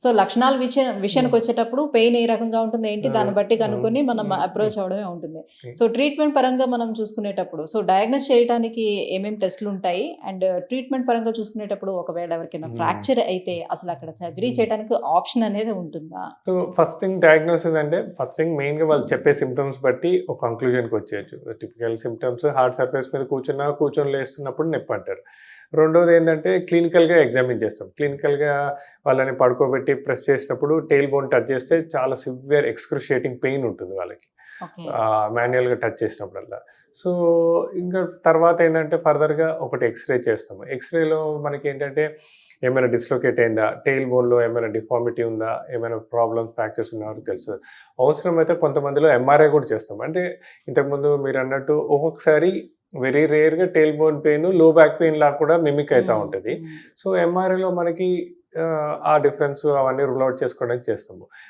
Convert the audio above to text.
So లక్షణాల విషయానికి వచ్చేటప్పుడు పెయిన్ ఏ రకంగా ఉంటుంది ఏంటి దాన్ని బట్టి కనుక్కొని మనం అప్రోచ్ అవడమే ఉంటుంది. సో ట్రీట్మెంట్ పరంగా మనం చూసుకునేటప్పుడు సో డయాగ్నోస్ చేయడానికి ఏమేమి టెస్టులు ఉంటాయి అండ్ ట్రీట్మెంట్ పరంగా చూసుకునేటప్పుడు ఒకవేళ ఎవరికైనా ఫ్రాక్చర్ అయితే అసలు అక్కడ సర్జరీ చేయడానికి ఆప్షన్ అనేది ఉంటుందా? సో ఫస్ట్ థింగ్ డయాగ్నోసిస్ అంటే ఫస్ట్ థింగ్ మెయిన్గా వాళ్ళు చెప్పే సిమ్టమ్స్ బట్టి ఒక కంక్లూజన్కి వచ్చేయచ్చు. టిపికల్ సిమ్టమ్స్ హార్డ్ సర్ఫేస్ మీద కూర్చొని లేస్తున్నప్పుడు నొప్పి అంటారు. రెండోది ఏంటంటే క్లినికల్గా ఎగ్జామిన్ చేస్తాం. క్లినికల్గా వాళ్ళని పడుకోబెట్టి ప్రెస్ చేసినప్పుడు టెయిల్ బోన్ టచ్ చేస్తే చాలా సివియర్ ఎక్స్క్రూషియేటింగ్ పెయిన్ ఉంటుంది వాళ్ళకి మాన్యువల్గా టచ్ చేసినప్పుడల్లా. సో ఇంకా తర్వాత ఏంటంటే ఫర్దర్గా ఒకటి ఎక్స్రే చేస్తాము. ఎక్స్రేలో మనకి ఏంటంటే ఏమైనా డిస్లొకేట్ అయిందా, టెయిల్ బోన్లో ఏమైనా డిఫార్మిటీ ఉందా, ఏమైనా ప్రాబ్లమ్స్ ఫ్రాక్చర్స్ ఉన్నారో తెలుస్తుంది. అవసరమైతే కొంతమందిలో ఎంఆర్ఐ కూడా చేస్తాం. అంటే ఇంతకుముందు మీరు అన్నట్టు ఒక్కొక్కసారి వెరీ రేర్గా టెయిల్ బోన్ పెయిన్ లో బ్యాక్ పెయిన్ లాగా కూడా మిమిక్ అవుతూ ఉంటుంది. సో ఎంఆర్ఐలో మనకి ఆ డిఫరెన్స్ అవన్నీ రూల్ అవుట్ చేసుకోవడానికి చేస్తాము.